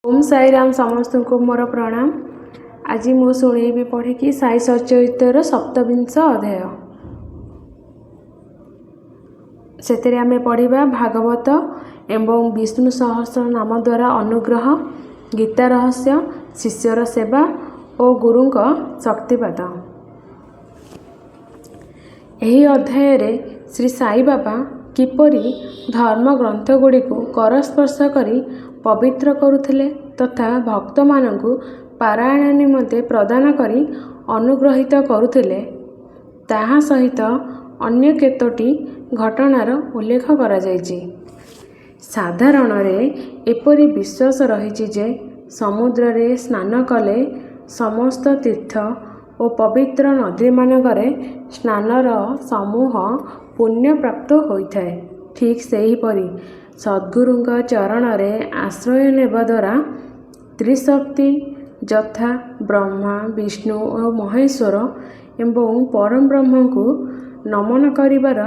ओम साई राम समस्त को मोर प्रणाम। आज मु शुणेबी पढ़ी कि साई सच्चरितर सप्तविंश अध्याय से आम पढ़ा भागवत एवं विष्णु सहस्र नाम द्वारा अनुग्रह, गीता रहस्य, शिष्यर सेवा और गुरु शक्तिपात। यही अध्याय श्री साई बाबा किपरि धर्म ग्रंथ गुड़ी करस्पर्श करी पवित्र करुथिले तथा भक्त मानकु पारायण निमंते प्रदान करी अनुग्रहित करुथिले ताहा सहित अन्य केतोटी घटनार उल्लेख करा जायछि। साधारण एपरि विश्वास रही जे समुद्र रे स्नान कले समस्त तीर्थ और पवित्र नदी मानकरे स्नानर समूह पुण्य प्राप्त होइथाए। ठीक सेहीपरि सद्गुरुंक चरण रे आश्रय नेबा द्वारा त्रिशक्ति यथा ब्रह्मा, विष्णु और महेश्वर एवं परम ब्रह्म को नमन करिबार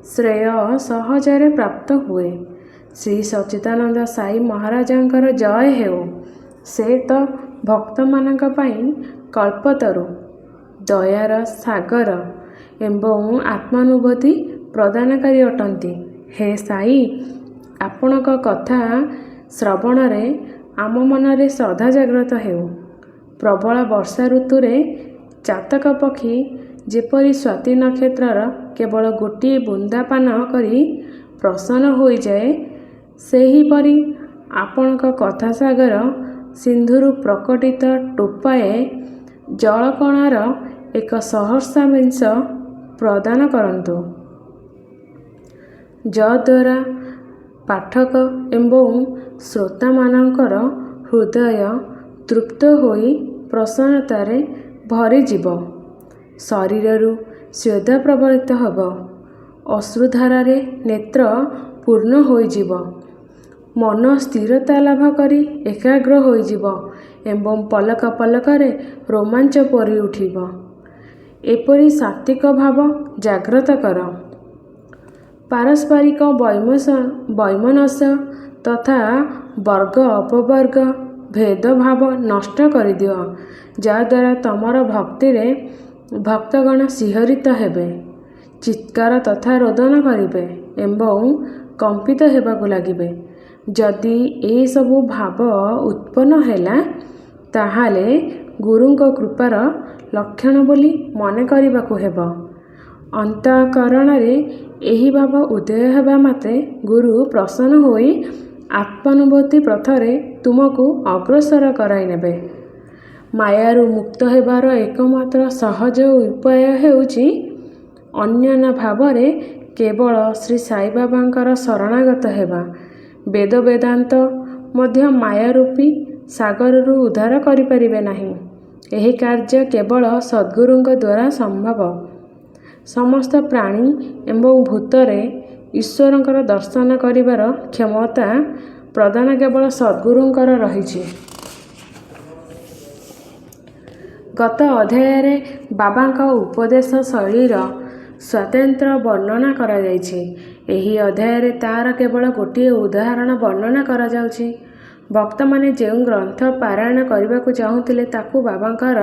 श्रेय सहजरे प्राप्त हुए। श्री सच्चिदानंद साई महाराजंकर जय हेउ। से तो भक्त मानक पई कल्पतरु, दयार सागर एवं आत्मानुभूति प्रदानकारी अटंती। हे साई, आपणक कथा श्रवण रे आम मनरे श्रद्धा जागृत हेउ। प्रबल वर्षा ऋतु रे चातक पक्षी जेपरि स्वाति नक्षत्रर केवल गोटे बुंदा पान करी प्रसन्न हो जाए, सेहीपरि आपणक कथा सागर सिंधुरु प्रकटित टोपाए जलकणार एक सहस्रांश प्रदान करंतु, जद्वारा पाठक एवं श्रोता मानकर हृदय तृप्त होई प्रसन्नतारे भरी जीव। शरीरु स्वेद प्रबलित हब, अश्रुधारारे नेत्र पूर्ण होई जीव, मन स्थिरता लाभ करी एकाग्र होई जीव एवं पलक पलकरे रोमांच परि उठिब। एपरि सात्विक भाव जागृत कर। पारस्परिक वैमनस्य तथा वर्ग अपवर्ग भेदभाव नष्ट कर दियो, जद्वारा तमर भक्ति रे भक्तगण शिहरित हेबे, चित्कार तथा रोदन करिबे एवं कंपित हेबाकु लागिबे। जदि ए सबु भाव उत्पन्न हैला ताहाले गुरुंक कृपार लक्षण बोली मने करिबाकु हेबो। अंतःकरण रे एही भाव उदय हेबा मात्रे गुरु प्रसन्न होई आत्मानुभूति पथरे तुमको अग्रसर कराई नेबे। मायारू मुक्त हेबार एकमात्र सहज उपाय हेउची अन्यन भावरे केवल श्री साई बाबांकर शरणागत हेबा। वेद वेदांत मध्य मायारूपी सागररू उद्धार करि परिबे नाही। एही कार्य केवल सद्गुरुंक द्वारा संभव। समस्त प्राणी एवं भूतरे ईश्वरंकर दर्शन करिबार क्षमता प्रदान केवल सद्गुरुंकर रहिछि। गत अध्याय बाबांक उपदेश शैलीर स्वतंत्र वर्णना करा जायछि। एही अध्याय तार केवल गोटे उदाहरण वर्णना करा जाउछि। भक्त माने जेउ ग्रंथ पारायण करबाकू चाहुथिले ताकू बाबांकर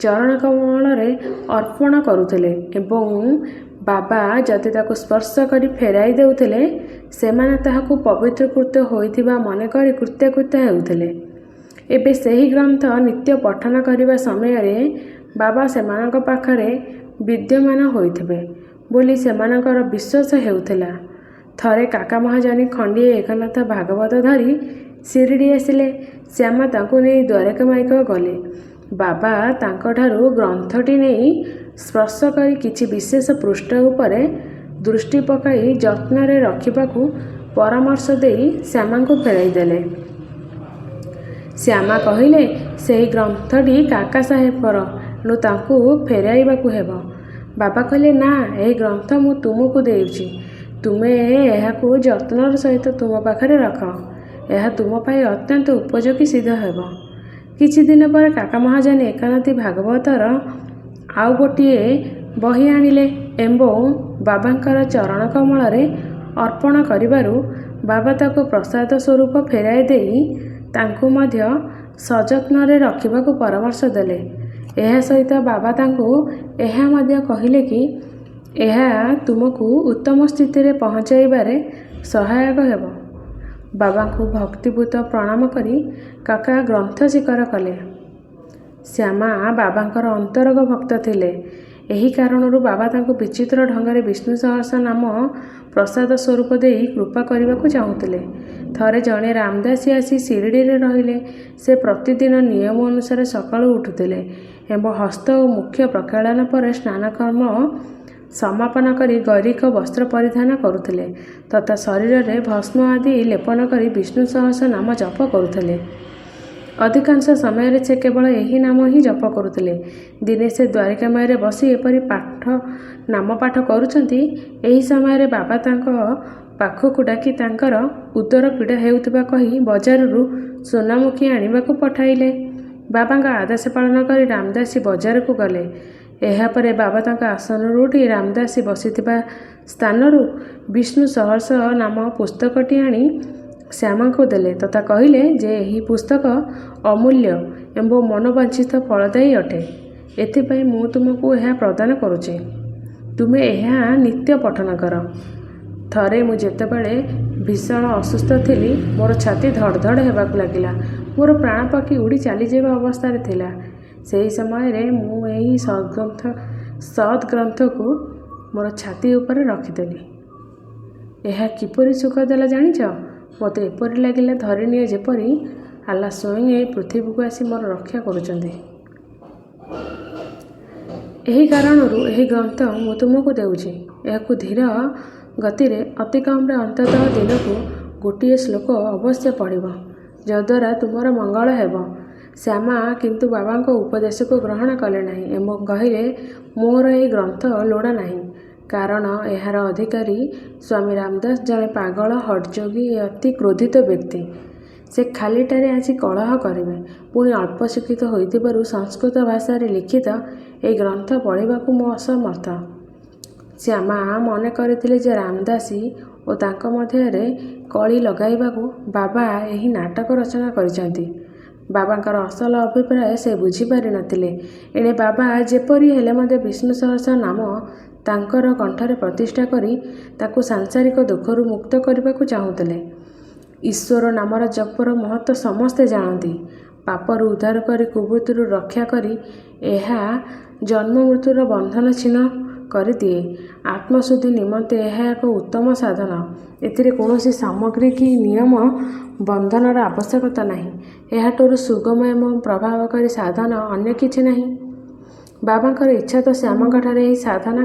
चरण कमल रे अर्पण करुथिले एवं बाबा जति ताकू स्पर्श करी फेराई देउथिले सेमाने ताहाकू पवित्रकृत होइथिबा मन करी कृत्य हेउथिले। एबे सही ग्रंथ नित्य पठन करिबा समय रे बाबा सेमानक पाखरे विद्यमान होइथिबे बोली सेमानकर विश्वास हेउथिला। थरे काका महाजानी खंडिए एकनाथ भागवत धरी शिरडी आसिले। श्यामा तांकू नै द्वारका माइक गले। बाबा तांकठारु ग्रंथटी नहीं स्पर्श करी किछि विशेष पृष्ठ उपरे दृष्टि पकाई जत्न रे रखिबाकू परामर्श देई श्यामांकू फेराई देले। श्यामा कहिले सेही ग्रंथटी काका साहेबकर, नु तांकू फेराइबाकू हेबो। बाबा कहले ना, एही ग्रंथ मु तुमको देउछि, तुमे एहाकू जत्नर सहित तुम पाखरे रख। एहा तुम पाई अत्यंत उपयोगी सिद्ध हेबो। किछि दिन पर काका महाजन एकानाथी भागवतर आउ गोटिए बही आनिले एवं बाबांकर चरण कमल रे अर्पण करिबारु बाबा ताको प्रसाद स्वरूप फेराई देई ତାଙ୍କୁ ମଧ୍ୟ ସଯତ୍ନରେ ରଖିବାକୁ ପରାମର୍ଶ ଦେଲେ। ଏହା ସହିତ ବାବା ତାଙ୍କୁ ଏହା ମଧ୍ୟ କହିଲେ କି ଏହା ତୁମକୁ ଉତ୍ତମ ସ୍ଥିତିରେ ପହଞ୍ଚାଇବାରେ ସହାୟକ ହେବ। ବାବାଙ୍କୁ ଭକ୍ତିପୂତ ପ୍ରଣାମ କରି କାକା ଗ୍ରନ୍ଥ ସ୍ୱୀକାର କଲେ। ଶ୍ୟାମା ବାବାଙ୍କର ଅନ୍ତରଙ୍ଗ ଭକ୍ତ ଥିଲେ। ଏହି କାରଣରୁ ବାବା ତାଙ୍କୁ ବିଚିତ୍ର ଢଙ୍ଗରେ ବିଷ୍ଣୁ ସହସ୍ର ନାମ ପ୍ରସାଦ ସ୍ୱରୂପ ଦେଇ କୃପା କରିବାକୁ ଚାହୁଁଥିଲେ। ଥରେ ଜଣେ ରାମଦାସୀ ଆସି ଶିରିଡ଼ିରେ ରହିଲେ। ସେ ପ୍ରତିଦିନ ନିୟମ ଅନୁସାରେ ସକାଳୁ ଉଠୁଥିଲେ ଏବଂ ହସ୍ତ ଓ ମୁଖ୍ୟ ପ୍ରକ୍ଷାଳନ ପରେ ସ୍ନାନକର୍ମ ସମାପନ କରି ଗୈରିକ ବସ୍ତ୍ର ପରିଧାନ କରୁଥିଲେ ତଥା ଶରୀରରେ ଭସ୍ମ ଆଦି ଲେପନ କରି ବିଷ୍ଣୁ ସହସ୍ର ନାମ ଜପ କରୁଥିଲେ। ଅଧିକାଂଶ ସମୟରେ ସେ କେବଳ ଏହି ନାମ ହିଁ ଜପ କରୁଥିଲେ। ଦିନେ ସେ ଦ୍ୱାରିକାମୟରେ ବସି ଏପରି ନାମ ପାଠ କରୁଛନ୍ତି। ଏହି ସମୟରେ ବାବା ତାଙ୍କ ପାଖକୁ ଡାକି ତାଙ୍କର ଉଦର ପୀଡ଼ା ହେଉଥିବା କହି ବଜାରରୁ ସୁନାମୁଖୀ ଆଣିବାକୁ ପଠାଇଲେ। ବାବାଙ୍କ ଆଦେଶ ପାଳନ କରି ରାମଦାସୀ ବଜାରକୁ ଗଲେ। ଏହାପରେ ବାବା ତାଙ୍କ ଆସନରୁ ଉଠି ରାମଦାସୀ ବସିଥିବା ସ୍ଥାନରୁ ବିଷ୍ଣୁ ସହସ୍ର ନାମ ପୁସ୍ତକଟି ଆଣି ଶ୍ୟାମାଙ୍କୁ ଦେଲେ ତଥା କହିଲେ ଯେ ଏହି ପୁସ୍ତକ ଅମୂଲ୍ୟ ଏବଂ ମନୋବାଞ୍ଛିତ ଫଳଦାୟୀ ଅଟେ। ଏଥିପାଇଁ ମୁଁ ତୁମକୁ ଏହା ପ୍ରଦାନ କରୁଛି। ତୁମେ ଏହା ନିତ୍ୟ ପଠନ କର। ଥରେ ମୁଁ ଯେତେବେଳେ ଭୀଷଣ ଅସୁସ୍ଥ ଥିଲି, ମୋର ଛାତି ଧଡ଼ ଧଡ଼ ହେବାକୁ ଲାଗିଲା। ମୋର ପ୍ରାଣପକ୍ଷୀ ଉଡ଼ି ଚାଲିଯିବା ଅବସ୍ଥାରେ ଥିଲା। ସେହି ସମୟରେ ମୁଁ ଏହି ସଦ୍ଗ୍ରନ୍ଥକୁ ମୋର ଛାତି ଉପରେ ରଖିଦେଲି। ଏହା କିପରି ସୁଖ ଦେଲା ଜାଣିଛ? ମୋତେ ଏପରି ଲାଗିଲା ଧରିନିଅ ଯେପରି ଆଲ୍ଲାହ ସ୍ୱୟଂ ଏହି ପୃଥିବୀକୁ ଆସି ମୋର ରକ୍ଷା କରୁଛନ୍ତି। ଏହି କାରଣରୁ ଏହି ଗ୍ରନ୍ଥ ମୁଁ ତୁମକୁ ଦେଉଛି। ଏହାକୁ ଧୀର ଗତିରେ ଅତି କମ୍ରେ ଅନ୍ତତଃ ଦିନକୁ ଗୋଟିଏ ଶ୍ଲୋକ ଅବଶ୍ୟ ପଢ଼ିବ, ଯଦ୍ୱାରା ତୁମର ମଙ୍ଗଳ ହେବ। ଶ୍ୟାମା କିନ୍ତୁ ବାବାଙ୍କ ଉପଦେଶକୁ ଗ୍ରହଣ କଲେ ନାହିଁ ଏବଂ କହିଲେ ମୋର ଏହି ଗ୍ରନ୍ଥ ଲୋଡ଼ା ନାହିଁ, କାରଣ ଏହାର ଅଧିକାରୀ ସ୍ୱାମୀ ରାମଦାସ ଜଣେ ପାଗଳ ହଠଯୋଗୀ ଅତି କ୍ରୋଧିତ ବ୍ୟକ୍ତି। ସେ ଖାଲିଟାରେ ଆସି କଳହ କରିବେ। ପୁଣି ଅଳ୍ପ ଶିକ୍ଷିତ ହୋଇଥିବାରୁ ସଂସ୍କୃତ ଭାଷାରେ ଲିଖିତ ଏହି ଗ୍ରନ୍ଥ ପଢ଼ିବାକୁ ମୁଁ ଅସମର୍ଥ। ଶ୍ୟାମା ମନେ କରିଥିଲେ ଯେ ରାମଦାସୀ ଓ ତାଙ୍କ ମଧ୍ୟରେ କଳି ଲଗାଇବାକୁ ବାବା ଏହି ନାଟକ ରଚନା କରିଛନ୍ତି। ବାବାଙ୍କର ଅସଲ ଅଭିପ୍ରାୟ ସେ ବୁଝିପାରିନଥିଲେ। ଏଣେ ବାବା ଯେପରି ହେଲେ ମଧ୍ୟ ବିଷ୍ଣୁ ସହସ୍ର ନାମ ତାଙ୍କର କଣ୍ଠରେ ପ୍ରତିଷ୍ଠା କରି ତାଙ୍କୁ ସାଂସାରିକ ଦୁଃଖରୁ ମୁକ୍ତ କରିବାକୁ ଚାହୁଁଥିଲେ। ଈଶ୍ୱର ନାମର ଜପର ମହତ୍ତ୍ୱ ସମସ୍ତେ ଜାଣନ୍ତି। ପାପରୁ ଉଦ୍ଧାର କରି କୁମୃତ୍ୟୁରୁ ରକ୍ଷା କରି ଏହା ଜନ୍ମ ମୃତ୍ୟୁର ବନ୍ଧନ ଛିନ୍ନ କରିଦିଏ। ଆତ୍ମଶୁଦ୍ଧି ନିମନ୍ତେ ଏହା ଏକ ଉତ୍ତମ ସାଧନ। ଏଥିରେ କୌଣସି ସାମଗ୍ରୀ କି ନିୟମ ବନ୍ଧନର ଆବଶ୍ୟକତା ନାହିଁ। ଏହାଠାରୁ ସୁଗମ ଏବଂ ପ୍ରଭାବକାରୀ ସାଧନ ଅନ୍ୟ କିଛି ନାହିଁ। ବାବାଙ୍କର ଇଚ୍ଛା ତ ଶ୍ୟାମାଙ୍କଠାରେ ଏହି ସାଧନା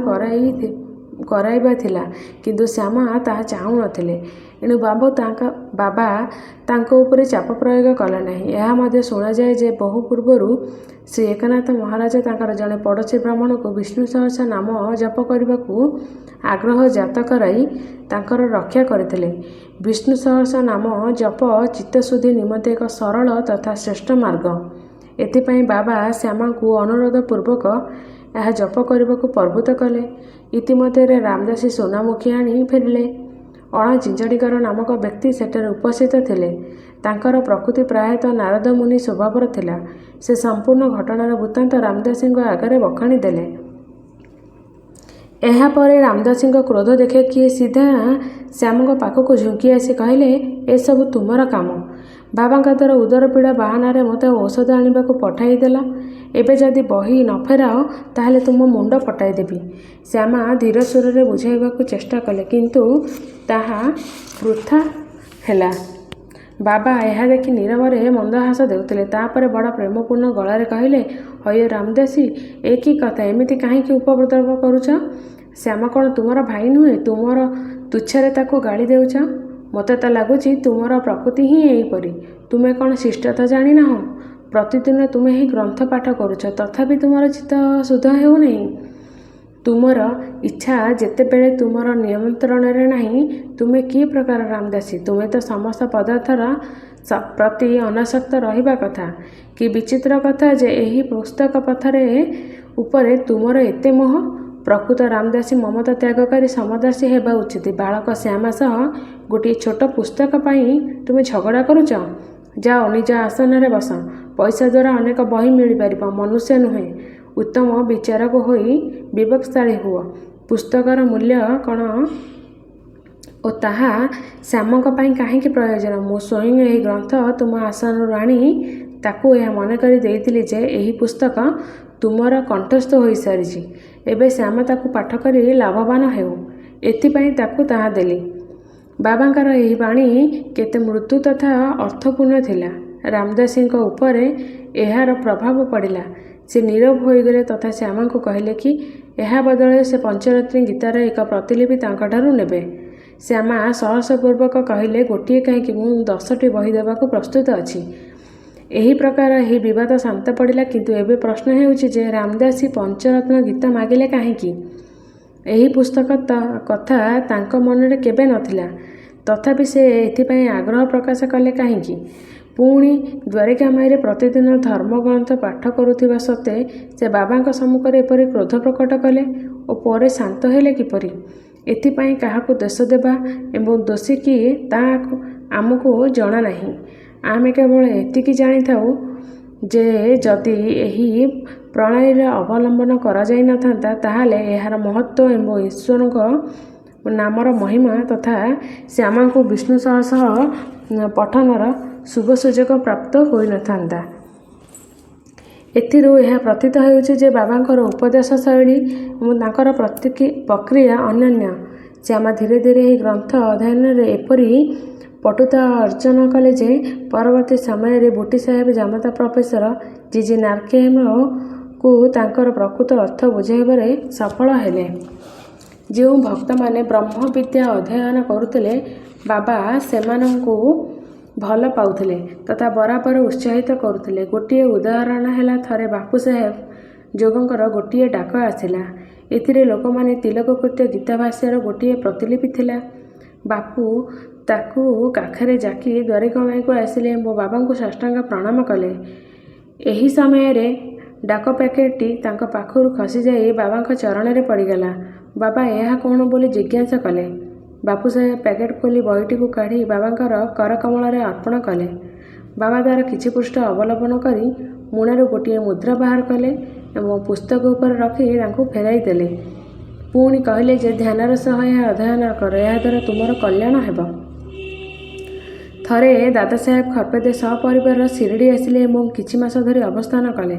କରାଇବା ଥିଲା, କିନ୍ତୁ ଶ୍ୟାମା ତାହା ଚାହୁଁନଥିଲେ। ଏଣୁ ବାବା ତାଙ୍କ ଉପରେ ଚାପ ପ୍ରୟୋଗ କଲେ ନାହିଁ। ଏହା ମଧ୍ୟ ଶୁଣାଯାଏ ଯେ ବହୁ ପୂର୍ବରୁ ଶ୍ରୀ ଏକନାଥ ମହାରାଜ ତାଙ୍କର ଜଣେ ପଡ଼ୋଶୀ ବ୍ରାହ୍ମଣକୁ ବିଷ୍ଣୁ ସହସ୍ର ନାମ ଜପ କରିବାକୁ ଆଗ୍ରହ ଜାତ କରାଇ ତାଙ୍କର ରକ୍ଷା କରିଥିଲେ। ବିଷ୍ଣୁ ସହସ୍ର ନାମ ଜପ ଚିତ୍ତଶୁଦ୍ଧି ନିମନ୍ତେ ଏକ ସରଳ ତଥା ଶ୍ରେଷ୍ଠ ମାର୍ଗ। ଏଥିପାଇଁ ବାବା ଶ୍ୟାମାଙ୍କୁ ଅନୁରୋଧ ପୂର୍ବକ ଏହା ଜପ କରିବାକୁ ପ୍ରବୃତ୍ତ କଲେ। ଇତିମଧ୍ୟରେ ରାମଦାସୀ ସୁନାମୁଖୀ ଆଣି ଫେରିଲେ। ଅଣଚିଞ୍ଜଡ଼ିକର ନାମକ ବ୍ୟକ୍ତି ସେଠାରେ ଉପସ୍ଥିତ ଥିଲେ। ତାଙ୍କର ପ୍ରକୃତି ପ୍ରାୟତଃ ନାରଦ ମୁନି ସ୍ୱଭାବର ଥିଲା। ସେ ସମ୍ପୂର୍ଣ୍ଣ ଘଟଣାର ବୃତ୍ତାନ୍ତ ରାମଦାସୀଙ୍କ ଆଗରେ ବଖାଣି ଦେଲେ। ଏହାପରେ ରାମଦାସୀଙ୍କ କ୍ରୋଧ ଦେଖି ସିଧା ଶ୍ୟାମାଙ୍କ ପାଖକୁ ଝୁଙ୍କି ଆସି କହିଲେ ଏସବୁ ତୁମର କାମ। ବାବାଙ୍କ ଦ୍ୱାରା ଉଦର ପୀଡ଼ା ବାହାନାରେ ମୋତେ ଔଷଧ ଆଣିବାକୁ ପଠାଇଦେଲ। ଏବେ ଯଦି ବହି ନ ଫେରାଅ ତାହେଲେ ତୁମ ମୁଣ୍ଡ ଫଟାଇଦେବି। ଶ୍ୟାମା ଧୀର ସ୍ୱରରେ ବୁଝାଇବାକୁ ଚେଷ୍ଟା କଲେ, କିନ୍ତୁ ତାହା ବୃଥା ହେଲା। ବାବା ଏହା ଦେଖି ନୀରବରେ ମନ୍ଦହାସ ଦେଉଥିଲେ। ତାପରେ ବଡ଼ ପ୍ରେମପୂର୍ଣ୍ଣ ଗଳାରେ କହିଲେ ହଇଓ ରାମଦାସୀ, ଏ କି କଥା? ଏମିତି କାହିଁକି ଉପଦ୍ରବ କରୁଛ? ଶ୍ୟାମା କ'ଣ ତୁମର ଭାଇ ନୁହେଁ? ତୁମର ତୁଚ୍ଛାରେ ତାକୁ ଗାଳି ଦେଉଛ? ମୋତେ ତ ଲାଗୁଛି ତୁମର ପ୍ରକୃତି ହିଁ ଏହିପରି। ତୁମେ କ'ଣ ଶିଷ୍ଟତା ଜାଣିନାହଁ? ପ୍ରତିଦିନ ତୁମେ ଏହି ଗ୍ରନ୍ଥ ପାଠ କରୁଛ, ତଥାପି ତୁମର ଚିତ୍ତ ଶୁଦ୍ଧ ହେଉନାହିଁ। ତୁମର ଇଚ୍ଛା ଯେତେବେଳେ ତୁମର ନିୟନ୍ତ୍ରଣରେ ନାହିଁ, ତୁମେ କି ପ୍ରକାର ରାମଦାସୀ? ତୁମେ ତ ସମସ୍ତ ପଦାର୍ଥର ପ୍ରତି ଅନାସକ୍ତ ରହିବା କଥା। କି ବିଚିତ୍ର କଥା ଯେ ଏହି ପୁସ୍ତକ ଉପରେ ତୁମର ଏତେ ମୋହ। ପ୍ରକୃତ ରାମଦାସୀ ମମତା ତ୍ୟାଗ କରି ସମଦର୍ଶୀ ହେବା ଉଚିତ। ବାଳକ ଶ୍ୟାମା ସହ ଗୋଟିଏ ଛୋଟ ପୁସ୍ତକ ପାଇଁ ତୁମେ ଝଗଡ଼ା କରୁଛ। ଯାଅ ନିଜ ଆସନରେ ବସ। ପଇସା ଦ୍ୱାରା ଅନେକ ବହି ମିଳିପାରିବ, ମନୁଷ୍ୟ ନୁହେଁ। ଉତ୍ତମ ବିଚାରକ ହୋଇ ବିବେକଶାଳୀ ହୁଅ। ପୁସ୍ତକର ମୂଲ୍ୟ କ'ଣ ଓ ତାହା ଶ୍ୟାମଙ୍କ ପାଇଁ କାହିଁକି ପ୍ରୟୋଜନ? ମୁଁ ସ୍ୱୟଂ ଏହି ଗ୍ରନ୍ଥ ତୁମ ଆସନରୁ ଆଣି ତାକୁ ଏହା ମନେକରି ଦେଇଥିଲି ଯେ ଏହି ପୁସ୍ତକ ତୁମର କଣ୍ଠସ୍ଥ ହୋଇସାରିଛି। ଏବେ ଶ୍ୟାମ ତାକୁ ପାଠ କରି ଲାଭବାନ ହେଉ, ଏଥିପାଇଁ ତାକୁ ତାହା ଦେଲି। ବାବାଙ୍କର ଏହି ବାଣୀ କେତେ ମୃଦୁ ତଥା ଅର୍ଥପୂର୍ଣ୍ଣ ଥିଲା। ରାମଦାସୀଙ୍କ ଉପରେ ଏହାର ପ୍ରଭାବ ପଡ଼ିଲା। ସେ ନୀରବ ହୋଇଗଲେ ତଥା ଶ୍ୟାମଙ୍କୁ କହିଲେ କି ଏହା ବଦଳରେ ସେ ପଞ୍ଚରତ୍ନୀ ଗୀତାର ଏକ ପ୍ରତିଲିପି ତାଙ୍କଠାରୁ ନେବେ। ଶ୍ୟାମା ସାହସପୂର୍ବକ କହିଲେ, ଗୋଟିଏ କାହିଁକି, ମୁଁ 10ଟି ବହି ଦେବାକୁ ପ୍ରସ୍ତୁତ ଅଛି। ଏହି ପ୍ରକାର ଏହି ବିବାଦ ଶାନ୍ତ ପଡ଼ିଲା। କିନ୍ତୁ ଏବେ ପ୍ରଶ୍ନ ହେଉଛି ଯେ ରାମଦାସୀ ପଞ୍ଚରତ୍ନ ଗୀତା ମାଗିଲେ କାହିଁକି? ଏହି ପୁସ୍ତକ କଥା ତାଙ୍କ ମନରେ କେବେ ନଥିଲା। ତଥାପି ସେ ଏଥିପାଇଁ ଆଗ୍ରହ ପ୍ରକାଶ କଲେ କାହିଁକି? ପୁଣି ଦ୍ୱାରିକାମାଈରେ ପ୍ରତିଦିନ ଧର୍ମଗ୍ରନ୍ଥ ପାଠ କରୁଥିବା ସତ୍ତ୍ୱେ ସେ ବାବାଙ୍କ ସମ୍ମୁଖରେ ଏପରି କ୍ରୋଧ ପ୍ରକଟ କଲେ ଓ ପରେ ଶାନ୍ତ ହେଲେ କିପରି? ଏଥିପାଇଁ କାହାକୁ ଦୋଷ ଦେବା ଏବଂ ଦୋଷୀ କିଏ ତାହା ଆମକୁ ଜଣା ନାହିଁ। ଆମେ କେବଳ ଏତିକି ଜାଣିଥାଉ ଯେ ଯଦି ଏହି ପ୍ରଣାଳୀର ଅବଲମ୍ବନ କରାଯାଇନଥାନ୍ତା ତାହେଲେ ଏହାର ମହତ୍ତ୍ୱ ଏବଂ ଈଶ୍ୱରଙ୍କ ନାମର ମହିମା ତଥା ଶ୍ୟାମାଙ୍କୁ ବିଷ୍ଣୁ ସହସ୍ର ପଠନର ଶୁଭ ସୁଯୋଗ ପ୍ରାପ୍ତ ହୋଇନଥାନ୍ତା। ଏଥିରୁ ଏହା ପ୍ରତୀତ ହେଉଛି ଯେ ବାବାଙ୍କର ଉପଦେଶ ଶୈଳୀ ଏବଂ ତାଙ୍କର ପ୍ରକ୍ରିୟା ଅନନ୍ୟ। ଶ୍ୟାମା ଧୀରେ ଧୀରେ ଏହି ଗ୍ରନ୍ଥ ଅଧ୍ୟୟନରେ ଏପରି ପଟୁତା ଅର୍ଜନ କଲେ ଯେ ପରବର୍ତ୍ତୀ ସମୟରେ ବୁଟି ସାହେବ ଜାମାତା ପ୍ରଫେସର ଜି.ଜି. ନାର୍କେମ୍ଙ୍କୁ ତାଙ୍କର ପ୍ରକୃତ ଅର୍ଥ ବୁଝାଇବାରେ ସଫଳ ହେଲେ। ଯେଉଁ ଭକ୍ତମାନେ ବ୍ରହ୍ମବିଦ୍ୟା ଅଧ୍ୟୟନ କରୁଥିଲେ ବାବା ସେମାନଙ୍କୁ ଭଲ ପାଉଥିଲେ ତଥା ବରାବର ଉତ୍ସାହିତ କରୁଥିଲେ। ଗୋଟିଏ ଉଦାହରଣ ହେଲା, ଥରେ ବାପୁ ସାହେବ ଯୋଗଙ୍କର ଗୋଟିଏ ଡାକ ଆସିଲା। ଏଥିରେ ଲୋକମାନେ ତିଲକକୃତ୍ୟ ଗୀତା ଭାଷ୍ୟର ଗୋଟିଏ ପ୍ରତିଲିପି ଥିଲା। ବାପୁ ତାକୁ କାଖରେ ଜାକି ଦ୍ୱାରିକାମାଈକୁ ଆସିଲେ ଏବଂ ବାବାଙ୍କୁ ସାଷ୍ଟାଙ୍ଗ ପ୍ରଣାମ କଲେ। ଏହି ସମୟରେ ଡାକ ପ୍ୟାକେଟଟି ତାଙ୍କ ପାଖରୁ ଖସିଯାଇ ବାବାଙ୍କ ଚରଣରେ ପଡ଼ିଗଲା। ବାବା ଏହା କ'ଣ ବୋଲି ଜିଜ୍ଞାସା କଲେ। ବାପୁ ସାହେବ ପ୍ୟାକେଟ ଖୋଲି ବହିଟିକୁ କାଢ଼ି ବାବାଙ୍କର କରକମଳରେ ଅର୍ପଣ କଲେ। ବାବା ତା'ର କିଛି ପୃଷ୍ଠ ଅବଲୋକନ କରି ମୁଣାରୁ ଗୋଟିଏ ମୁଦ୍ରା ବାହାର କଲେ ଏବଂ ପୁସ୍ତକ ଉପରେ ରଖି ତାଙ୍କୁ ଫେରାଇ ଦେଲେ। ପୁଣି କହିଲେ ଯେ ଧ୍ୟାନର ସହ ଏହା ଅଧ୍ୟୟନ କର, ଏହାଦ୍ୱାରା ତୁମର କଲ୍ୟାଣ ହେବ। ଥରେ ଦାଦାସାହେବ ଖରପେଦେ ସପରିବାର ଶିରିଡ଼ି ଆସିଲେ ଏବଂ କିଛି ମାସ ଧରି ଅବସ୍ଥାନ କଲେ।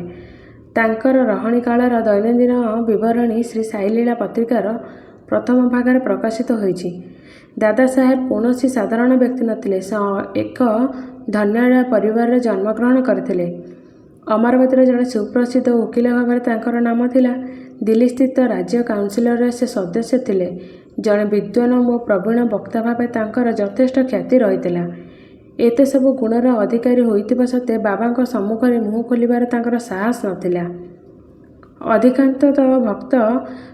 ତାଙ୍କର ରହଣି କାଳର ଦୈନନ୍ଦିନ ବିବରଣୀ ଶ୍ରୀ ସାଇଲୀଳା ପତ୍ରିକାର ପ୍ରଥମ ଭାଗରେ ପ୍ରକାଶିତ ହୋଇଛି। ଦାଦାସାହେବ କୌଣସି ସାଧାରଣ ବ୍ୟକ୍ତି ନଥିଲେ। ସେ ଏକ ଧନ୍ୟାଢ଼୍ୟ ପରିବାରରେ ଜନ୍ମଗ୍ରହଣ କରିଥିଲେ। ଅମରାବତୀର ଜଣେ ସୁପ୍ରସିଦ୍ଧ ଓକିଲ ଭାବରେ ତାଙ୍କର ନାମ ଥିଲା। ଦିଲ୍ଲୀସ୍ଥିତ ରାଜ୍ୟ କାଉନସିଲର ସେ ସଦସ୍ୟ ଥିଲେ। ଜଣେ ବିଦ୍ୱାନ ଓ ପ୍ରବୀଣ ବକ୍ତା ଭାବେ ତାଙ୍କର ଯଥେଷ୍ଟ ଖ୍ୟାତି ରହିଥିଲା। ଏତେ ସବୁ ଗୁଣର ଅଧିକାରୀ ହୋଇଥିବା ସତ୍ତ୍ୱେ ବାବାଙ୍କ ସମ୍ମୁଖରେ ମୁହଁ ଖୋଲିବାର ତାଙ୍କର ସାହସ ନଥିଲା। ଅଧିକାଂଶତଃ ଭକ୍ତ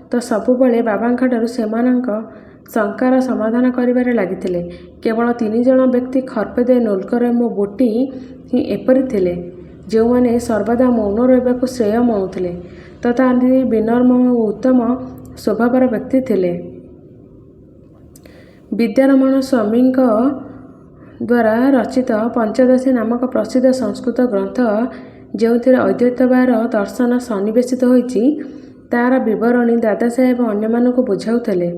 ତ ସବୁବେଳେ ବାବାଙ୍କଠାରୁ ସେମାନଙ୍କ ଶଙ୍କାର ସମାଧାନ କରିବାରେ ଲାଗିଥିଲେ। କେବଳ 3 ଜଣ ବ୍ୟକ୍ତି ଖରପେଦେ, ନୋଲକର ଏବଂ ବୋଟି ହିଁ ଏପରି ଥିଲେ, ଯେଉଁମାନେ ସର୍ବଦା ମୌନ ରହିବାକୁ ଶ୍ରେୟ ମଣୁଥିଲେ ତଥା ଅତି ବିନମ୍ର ଓ ଉତ୍ତମ ସ୍ୱଭାବର ବ୍ୟକ୍ତି ଥିଲେ। ବିଦ୍ୟାରମଣ ସ୍ୱାମୀଙ୍କ ଦ୍ୱାରା ରଚିତ ପଞ୍ଚଦଶୀ ନାମକ ପ୍ରସିଦ୍ଧ ସଂସ୍କୃତ ଗ୍ରନ୍ଥ, ଯେଉଁଥିରେ ଅଦ୍ୱୈତବାଦ ଦର୍ଶନ ସନ୍ନିବେଶିତ ହୋଇଛି, ତାହାର ବିବରଣୀ ଦାଦାସାହେବ ଅନ୍ୟମାନଙ୍କୁ ବୁଝାଉଥିଲେ।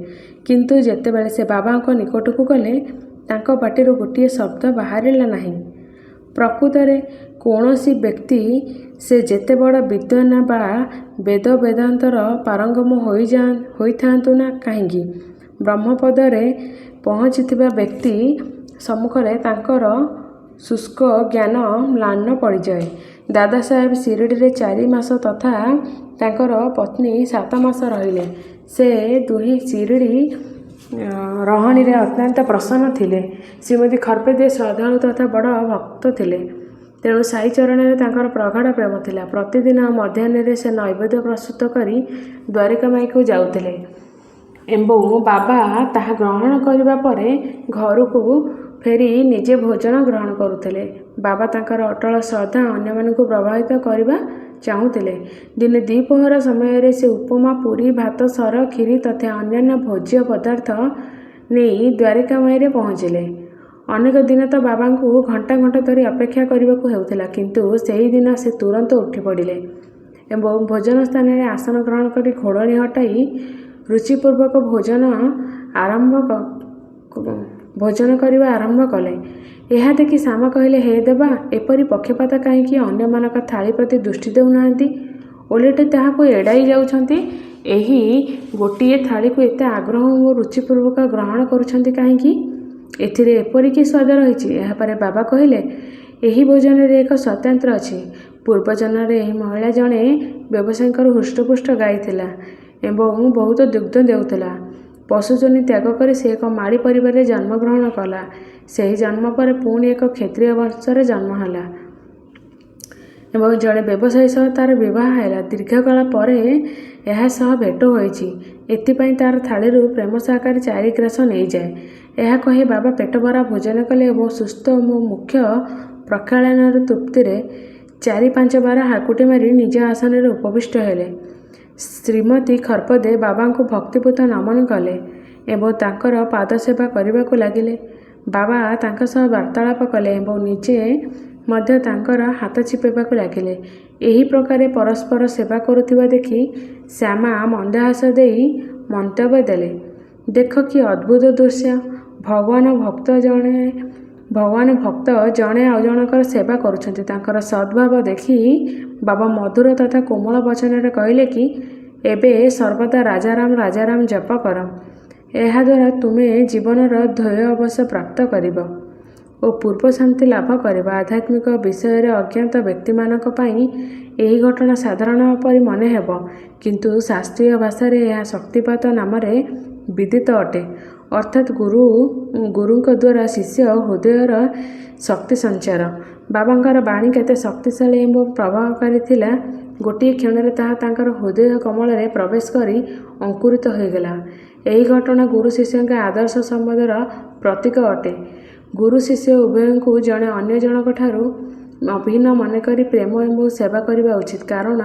କିନ୍ତୁ ଯେତେବେଳେ ସେ ବାବାଙ୍କ ନିକଟକୁ ଗଲେ ତାଙ୍କ ପାଟିରୁ ଗୋଟିଏ ଶବ୍ଦ ବାହାରିଲା ନାହିଁ। ପ୍ରକୃତରେ କୌଣସି ବ୍ୟକ୍ତି ସେ ଯେତେ ବଡ଼ ବିଦ୍ୱାନ ବା ବେଦ ବେଦାନ୍ତର ପାରଙ୍ଗମ ହୋଇଥାନ୍ତୁ ନା କାହିଁକି, ବ୍ରହ୍ମପଦରେ ପହଞ୍ଚିଥିବା ବ୍ୟକ୍ତି ସମ୍ମୁଖରେ ତାଙ୍କର ଶୁଷ୍କ ଜ୍ଞାନ ମ୍ଳାନ ପଡ଼ିଯାଏ। ଦାଦାସାହେବ ଶିରିଡ଼ିରେ 4 ମାସ ତଥା ତାଙ୍କର ପତ୍ନୀ 7 ମାସ ରହିଲେ। ସେ ଦୁହେଁ ଶିରିଡ଼ି ରହଣୀରେ ଅତ୍ୟନ୍ତ ପ୍ରସନ୍ନ ଥିଲେ। ଶ୍ରୀମତୀ ଖରପେଦେ ଶ୍ରଦ୍ଧାଳୁ ତଥା ବଡ଼ ଭକ୍ତ ଥିଲେ। ତେଣୁ ସାଇ ଚରଣରେ ତାଙ୍କର ପ୍ରଗାଢ଼ ପ୍ରେମ ଥିଲା। ପ୍ରତିଦିନ ମଧ୍ୟାହ୍ନରେ ସେ ନୈବେଦ୍ୟ ପ୍ରସ୍ତୁତ କରି ଦ୍ୱାରିକାମାଈକୁ ଯାଉଥିଲେ ଏବଂ ବାବା ତାହା ଗ୍ରହଣ କରିବା ପରେ ଘରକୁ ଫେରି ନିଜେ ଭୋଜନ ଗ୍ରହଣ କରୁଥିଲେ। ବାବା ତାଙ୍କର ଅଟଳ ଶ୍ରଦ୍ଧା ଅନ୍ୟମାନଙ୍କୁ ପ୍ରଭାବିତ କରିବା ଚାହୁଁଥିଲେ। ଦିନେ ଦ୍ୱିପ୍ରହର ସମୟରେ ସେ ଉପମା, ପୁରୀ, ଭାତ, ସର, କ୍ଷୀରି ତଥା ଅନ୍ୟାନ୍ୟ ଭୋଜ୍ୟ ପଦାର୍ଥ ନେଇ ଦ୍ୱାରିକାମାଈରେ ପହଞ୍ଚିଲେ। ଅନେକ ଦିନ ତ ବାବାଙ୍କୁ ଘଣ୍ଟା ଘଣ୍ଟା ଧରି ଅପେକ୍ଷା କରିବାକୁ ହେଉଥିଲା, କିନ୍ତୁ ସେହିଦିନ ସେ ତୁରନ୍ତ ଉଠି ପଡ଼ିଲେ ଏବଂ ଭୋଜନ ସ୍ଥାନରେ ଆସନ ଗ୍ରହଣ କରି ଘୋଡ଼ଣି ହଟାଇ ରୁଚିପୂର୍ବକ ଭୋଜନ କରିବା ଆରମ୍ଭ କଲେ। ଏହା ଦେଖି ଶ୍ୟାମ କହିଲେ, ହେ ଦେବା, ଏପରି ପକ୍ଷପାତ କାହିଁକି? ଅନ୍ୟମାନଙ୍କ ଥାଳି ପ୍ରତି ଦୃଷ୍ଟି ଦେଉନାହାନ୍ତି, ଓଲଟି ତାହାକୁ ଏଡ଼ାଇ ଯାଉଛନ୍ତି। ଏହି ଗୋଟିଏ ଥାଳିକୁ ଏତେ ଆଗ୍ରହ ଓ ରୁଚିପୂର୍ବକ ଗ୍ରହଣ କରୁଛନ୍ତି କାହିଁକି? ଏଥିରେ ଏପରି କି ସ୍ୱାଦ ରହିଛି? ଏହାପରେ ବାବା କହିଲେ, ଏହି ଭୋଜନରେ ଏକ ସ୍ୱତନ୍ତ୍ର ଅଛି। ପୂର୍ବଜନ୍ମରେ ଏହି ମହିଳା ଜଣେ ବ୍ୟବସାୟୀଙ୍କର ହୃଷ୍ଟପୁଷ୍ଟ ଗାଈ ଥିଲା ଏବଂ ବହୁତ ଦୁଗ୍ଧ ଦେଉଥିଲା। ପଶୁଜନୀ ତ୍ୟାଗ କରି ସେ ଏକ ମାଳି ପରିବାରରେ ଜନ୍ମଗ୍ରହଣ କଲା। ସେହି ଜନ୍ମ ପରେ ପୁଣି ଏକ କ୍ଷତ୍ରିୟ ବଂଶରେ ଜନ୍ମ ହେଲା ଏବଂ ଜଣେ ବ୍ୟବସାୟୀ ସହ ତାର ବିବାହ ହେଲା। ଦୀର୍ଘକାଳ ପରେ ଏହା ସହ ଭେଟ ହୋଇଛି, ଏଥିପାଇଁ ତାର ଥାଳିରୁ ପ୍ରେମ ସହକାରେ 4 ଗ୍ରାସ ନେଇଯାଏ। ଏହା କହି ବାବା ପେଟ ଭରା ଭୋଜନ କଲେ ଏବଂ ସୁସ୍ଥ ଓ ମୁଖ୍ୟ ପ୍ରକ୍ଷାଳନର ତୃପ୍ତିରେ 4-5 ବାର ହାକୁଟି ମାରି ନିଜ ଆସନରେ ଉପବିଷ୍ଟ ହେଲେ। ଶ୍ରୀମତୀ ଖର୍ପଦେ ବାବାଙ୍କୁ ଭକ୍ତିପୂତ ନମନ କଲେ ଏବଂ ତାଙ୍କର ପାଦସେବା କରିବାକୁ ଲାଗିଲେ। ବାବା ତାଙ୍କ ସହ ବାର୍ତ୍ତାଳାପ କଲେ ଏବଂ ନିଜେ ମଧ୍ୟ ତାଙ୍କର ହାତ ଚିପିବାକୁ ଲାଗିଲେ। ଏହି ପ୍ରକାରେ ପରସ୍ପର ସେବା କରୁଥିବା ଦେଖି ଶ୍ୟାମା ମନ୍ଦହାସ ଦେଇ ମନ୍ତବ୍ୟ ଦେଲେ, ଦେଖ କି ଅଦ୍ଭୁତ ଦୃଶ୍ୟ! ଭଗବାନ ଭକ୍ତ ଜଣେ ଆଉ ଜଣଙ୍କର ସେବା କରୁଛନ୍ତି। ତାଙ୍କର ସଦ୍ଭାବ ଦେଖି ବାବା ମଧୁର ତଥା କୋମଳ ବଚନରେ କହିଲେ କି, ଏବେ ସର୍ବଦା ରାଜାରାମ ରାଜାରାମ ଜପ କର। ଏହାଦ୍ୱାରା ତୁମେ ଜୀବନର ଧ୍ୟେୟ ଅବଶ୍ୟ ପ୍ରାପ୍ତ କରିବ ଓ ପୂର୍ବ ଶାନ୍ତି ଲାଭ କରିବ। ଆଧ୍ୟାତ୍ମିକ ବିଷୟରେ ଅଜ୍ଞାତ ବ୍ୟକ୍ତିମାନଙ୍କ ପାଇଁ ଏହି ଘଟଣା ସାଧାରଣ ପରି ମନେ ହେବ, କିନ୍ତୁ ଶାସ୍ତ୍ରୀୟ ଭାଷାରେ ଏହା ଶକ୍ତିପାତ ନାମରେ ବିଦିତ ଅଟେ, ଅର୍ଥାତ୍ ଗୁରୁଙ୍କ ଦ୍ୱାରା ଶିଷ୍ୟ ହୃଦୟର ଶକ୍ତି ସଞ୍ଚାର। ବାବାଙ୍କର ବାଣୀ କେତେ ଶକ୍ତିଶାଳୀ ଏବଂ ପ୍ରଭାବକାରୀ ଥିଲା, ଗୋଟିଏ କ୍ଷଣରେ ତାହା ତାଙ୍କର ହୃଦୟ କମଳରେ ପ୍ରବେଶ କରି ଅଙ୍କୁରିତ ହୋଇଗଲା। ଏହି ଘଟଣା ଗୁରୁ ଶିଷ୍ୟଙ୍କ ଆଦର୍ଶ ସମ୍ବନ୍ଧର ପ୍ରତୀକ ଅଟେ। ଗୁରୁ ଶିଷ୍ୟ ଉଭୟଙ୍କୁ ଜଣେ ଅନ୍ୟ ଜଣଙ୍କଠାରୁ ଅଭିନ୍ନ ମନେକରି ପ୍ରେମ ଏବଂ ସେବା କରିବା ଉଚିତ, କାରଣ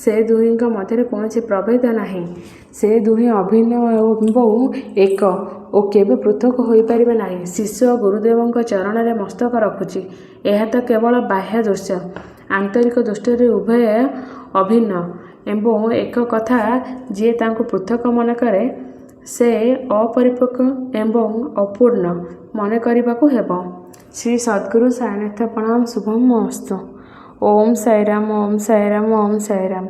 ସେ ଦୁହିଁଙ୍କ ମଧ୍ୟରେ କୌଣସି ପ୍ରଭେଦ ନାହିଁ। ସେ ଦୁହେଁ ଅଭିନ୍ନ ଏବଂ ଏକ ଓ କେବେ ପୃଥକ୍ ହୋଇପାରିବେ ନାହିଁ। ଶିଷ୍ୟ ଗୁରୁଦେବଙ୍କ ଚରଣରେ ମସ୍ତକ ରଖୁଛି, ଏହା ତ କେବଳ ବାହ୍ୟ ଦୃଶ୍ୟ। ଆନ୍ତରିକ ଦୃଷ୍ଟିରେ ଉଭୟ ଅଭିନ୍ନ ଏବଂ ଏକ କଥା ଯିଏ ତାଙ୍କୁ ପୃଥକ୍ ମନେକରେ, ସେ ଅପରିପକ୍ୱ ଏବଂ ଅପୂର୍ଣ୍ଣ ମନେ କରିବାକୁ ହେବ। ଶ୍ରୀ ସଦ୍ଗୁରୁ ସାଇନାଥ ପ୍ରଣାମ। ଶୁଭମ୍ ଅସ୍ତୁ। ଓମ୍ ସାଇରାମ, ଓମ୍ ସାଇରାମ, ଓମ୍ ସାଇରାମ।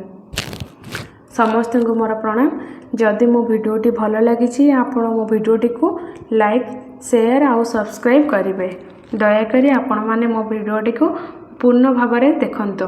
ସମସ୍ତଙ୍କୁ ମୋର ପ୍ରଣାମ। ଯଦି ମୋ ଭିଡ଼ିଓଟି ଭଲ ଲାଗିଛି, ଆପଣ ମୋ ଭିଡ଼ିଓଟିକୁ ଲାଇକ୍, ସେୟାର ଆଉ ସବସ୍କ୍ରାଇବ୍ କରିବେ। ଦୟାକରି ଆପଣମାନେ ମୋ ଭିଡ଼ିଓଟିକୁ ପୂର୍ଣ୍ଣ ଭାବରେ ଦେଖନ୍ତୁ।